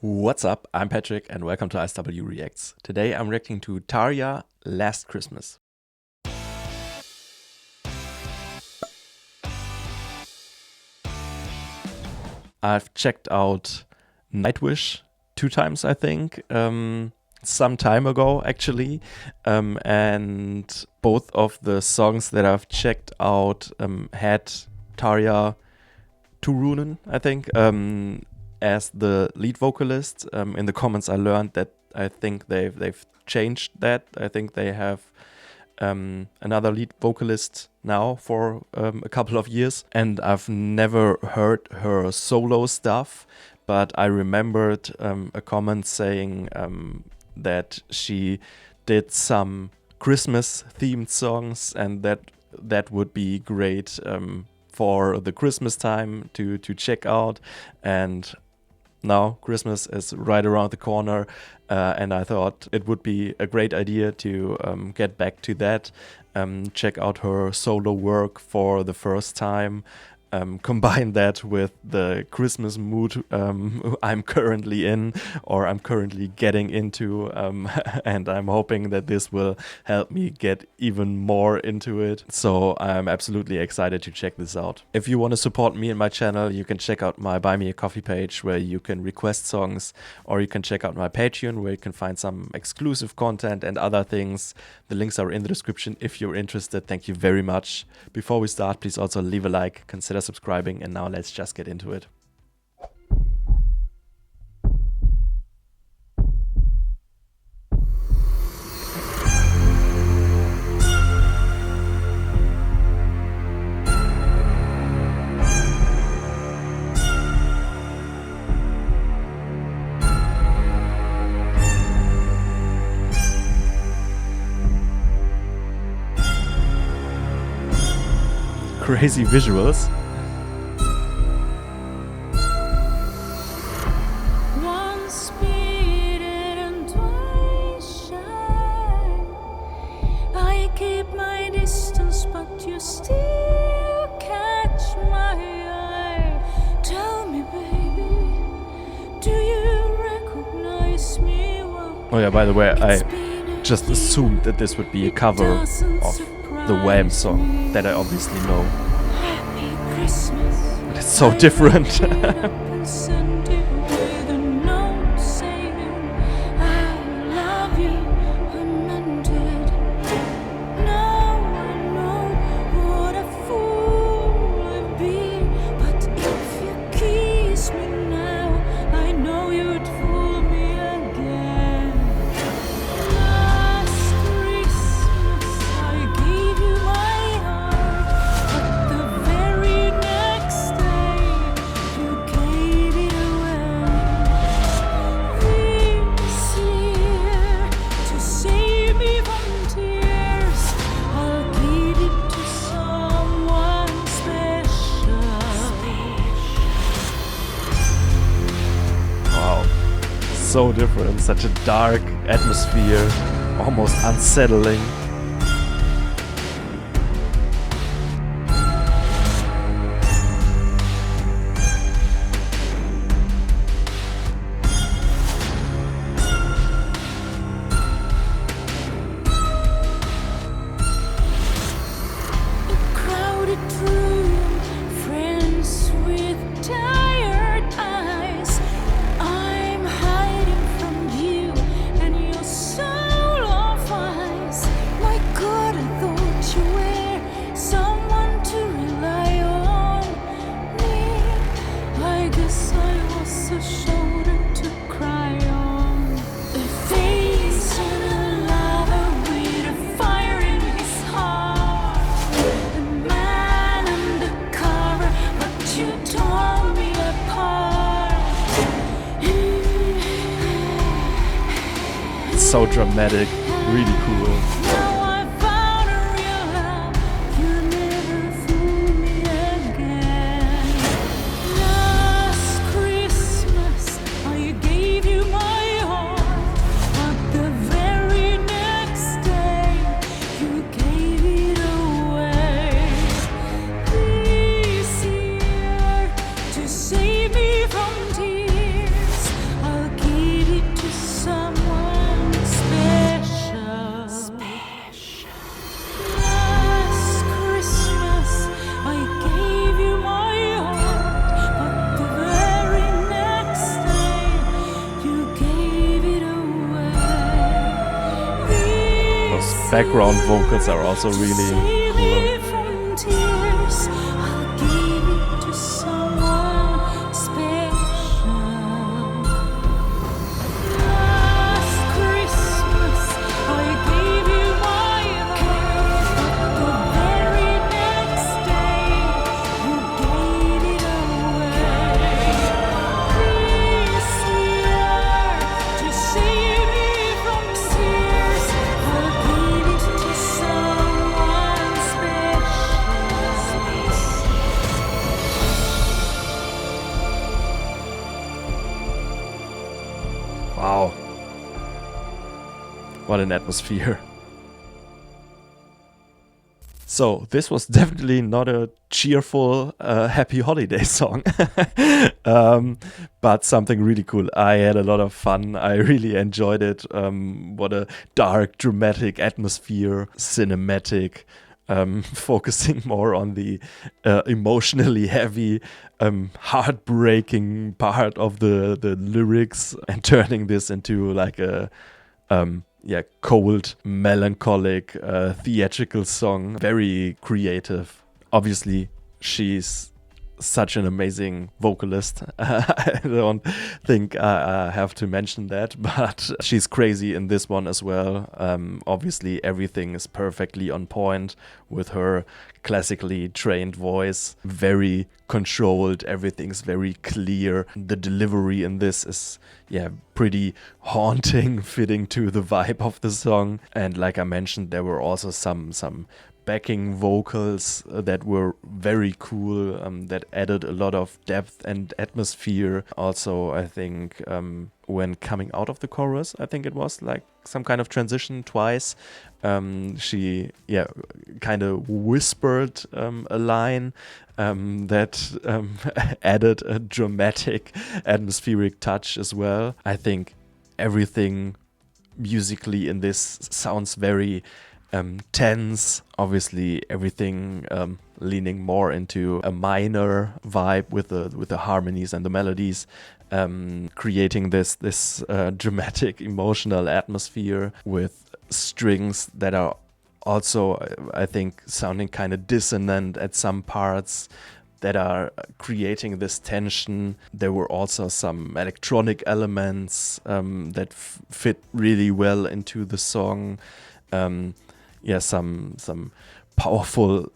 What's up? I'm Patrick and welcome to ISW Reacts. Today I'm reacting to TARJA Last Christmas. I've checked out Nightwish 2 times, I think, some time ago actually, and both of the songs that I've checked out had TARJA Turunen, I think, as the lead vocalist. In the comments I learned that I think they've changed that. I think they have another lead vocalist now for a couple of years, and I've never heard her solo stuff, but I remembered a comment saying that she did some Christmas themed songs and that would be great for the Christmas time to check out. And now Christmas is right around the corner, and I thought it would be a great idea to get back to that, check out her solo work for the first time, combine that with the Christmas mood I'm currently in, or I'm currently getting into, and I'm hoping that this will help me get even more into it. So I'm absolutely excited to check this out. If you want to support me and my channel, you can check out my Buy Me a Coffee page where you can request songs, or you can check out my Patreon where you can find some exclusive content and other things. The links are in the description if you're interested. Thank you very much. Before we start, please also leave a like, consider subscribing, and now let's just get into it. Crazy visuals. Once beaten and twice shy, I keep my distance, but you still catch my eye. Tell me, baby, do you recognize me? Oh yeah, by the way, I just assumed that this would be a cover of the Wham song that I obviously know. But it's so different. So different, such a dark atmosphere, almost unsettling. So dramatic, really cool. Save me from tears. I'll background vocals are also really cool. From tears, I'll give it to someone special. Last Christmas, I gave you my heart, but the very next day, you gave it away. This year, to save me from tears, I'll give it to someone special. Wow. What an atmosphere. So this was definitely not a cheerful, happy holiday song, but something really cool. I had a lot of fun. I really enjoyed it. What a dark, dramatic atmosphere, cinematic, focusing more on the emotionally heavy, heartbreaking part of the lyrics and turning this into like a cold, melancholic, theatrical song. Very creative. Obviously, she's such an amazing vocalist. I don't think I have to mention that, but she's crazy in this one as well. Obviously, everything is perfectly on point with her classically trained voice. Very controlled, everything's very clear. The delivery in this is pretty haunting, fitting to the vibe of the song. And like I mentioned, there were also some backing vocals that were very cool, that added a lot of depth and atmosphere. Also, I think when coming out of the chorus, I think it was like some kind of transition twice. She kind of whispered a line that added a dramatic atmospheric touch as well. I think everything musically in this sounds very tense. Obviously, everything leaning more into a minor vibe with the harmonies and the melodies, creating this dramatic, emotional atmosphere with strings that are also, I think, sounding kind of dissonant at some parts, that are creating this tension. There were also some electronic elements that fit really well into the song. Some powerful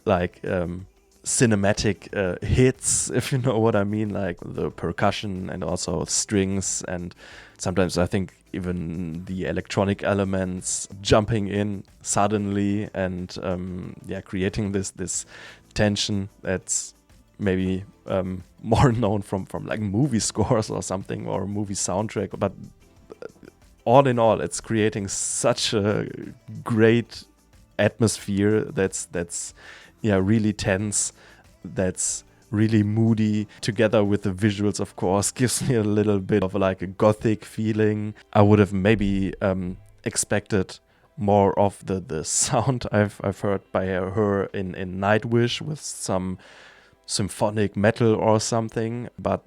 cinematic hits, if you know what I mean, like the percussion and also strings, and sometimes I think even the electronic elements jumping in suddenly and creating this tension that's maybe more known from like movie scores or something, or movie soundtrack. But all in all, it's creating such a great atmosphere that's really tense, that's really moody, together with the visuals, of course, gives me a little bit of like a gothic feeling. I would have maybe expected more of the sound I've heard by her in Nightwish with some symphonic metal or something, but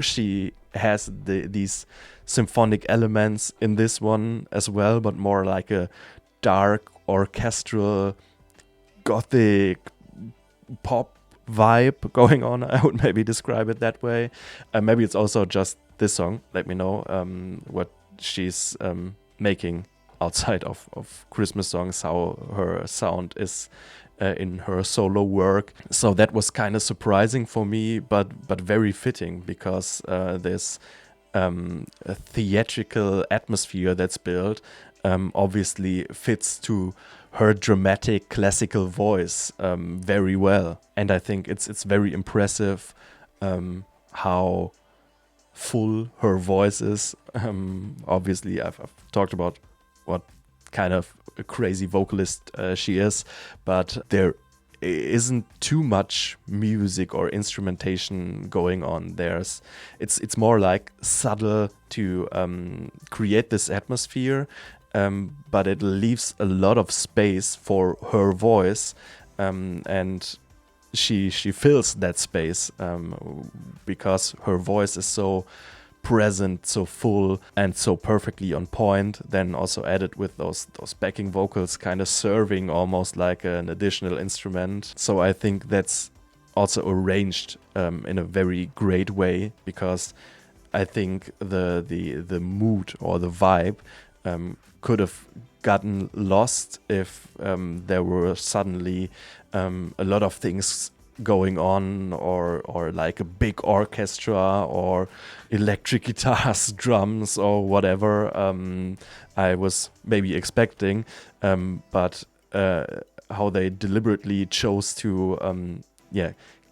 she has these symphonic elements in this one as well, but more like a dark orchestral gothic pop vibe going on. I would maybe describe it that way. Maybe it's also just this song. Let me know what she's making outside of Christmas songs, how her sound is in her solo work. So that was kind of surprising for me, but very fitting, because this theatrical atmosphere that's built obviously fits to her dramatic classical voice very well. And I think it's very impressive how full her voice is. Obviously, I've talked about what kind of a crazy vocalist she is, but there isn't too much music or instrumentation going on. It's more like subtle to create this atmosphere, but it leaves a lot of space for her voice, and she fills that space because her voice is so present, so full, and so perfectly on point. Then also added with those backing vocals kind of serving almost like an additional instrument. So I think that's also arranged in a very great way, because I think the mood or the vibe could have gotten lost if there were suddenly a lot of things going on, or like a big orchestra or electric guitars, drums, or whatever I was maybe expecting, but how they deliberately chose to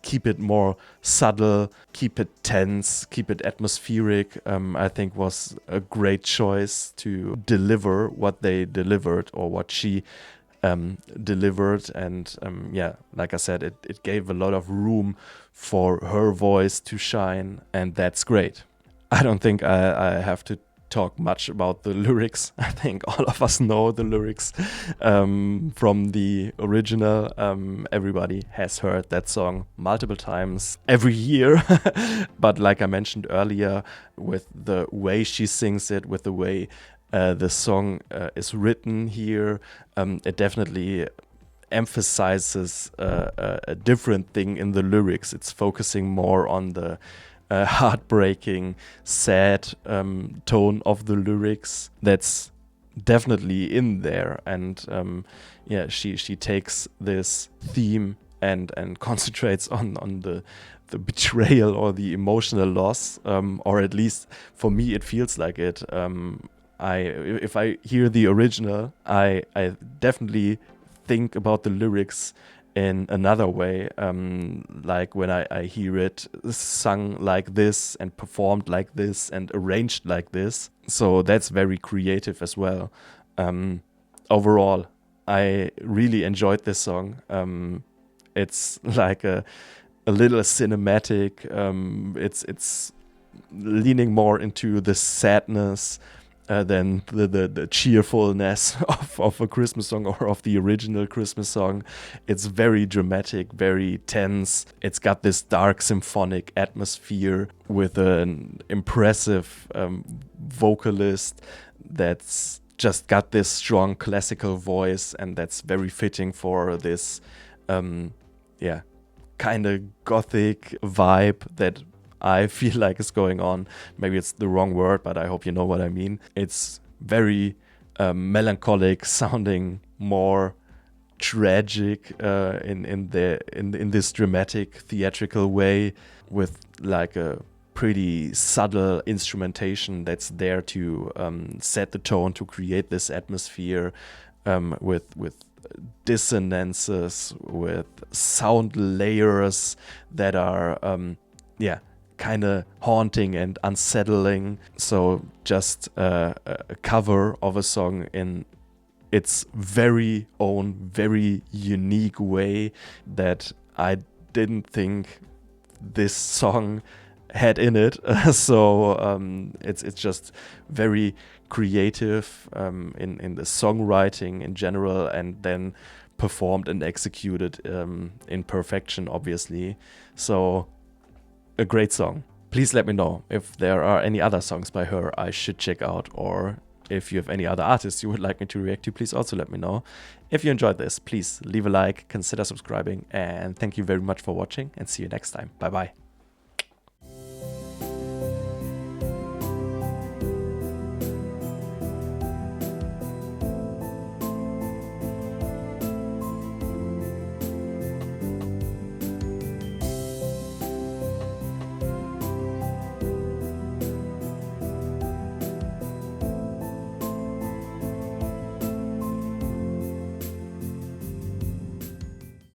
keep it more subtle, keep it tense, keep it atmospheric, I think was a great choice to deliver what they delivered, or what she delivered. And like I said, it gave a lot of room for her voice to shine, and that's great. I don't think I have to talk much about the lyrics. I think all of us know the lyrics from the original. Everybody has heard that song multiple times every year. But like I mentioned earlier, with the way she sings it, with the way the song is written here, it definitely emphasizes a different thing in the lyrics. It's focusing more on the heartbreaking, sad tone of the lyrics. That's definitely in there. And she takes this theme and concentrates on the betrayal or the emotional loss, or at least for me it feels like it. If I hear the original, I definitely think about the lyrics in another way, like when I hear it sung like this and performed like this and arranged like this. So that's very creative as well. Overall, I really enjoyed this song. It's like a little cinematic. It's leaning more into the sadness than the cheerfulness of a Christmas song, or of the original Christmas song. It's very dramatic, very tense. It's got this dark symphonic atmosphere with an impressive vocalist that's just got this strong classical voice, and that's very fitting for this kind of gothic vibe that I feel like is going on. Maybe it's the wrong word, but I hope you know what I mean. It's very melancholic sounding, more tragic in this dramatic theatrical way, with like a pretty subtle instrumentation that's there to set the tone, to create this atmosphere, with dissonances, with sound layers that are kind of haunting and unsettling. So just a cover of a song in its very own, very unique way that I didn't think this song had in it. So it's just very creative in the songwriting in general, and then performed and executed in perfection, obviously. So a great song. Please let me know if there are any other songs by her I should check out, or if you have any other artists you would like me to react to, please also let me know. If you enjoyed this, please leave a like, consider subscribing, and thank you very much for watching, and see you next time. Bye bye.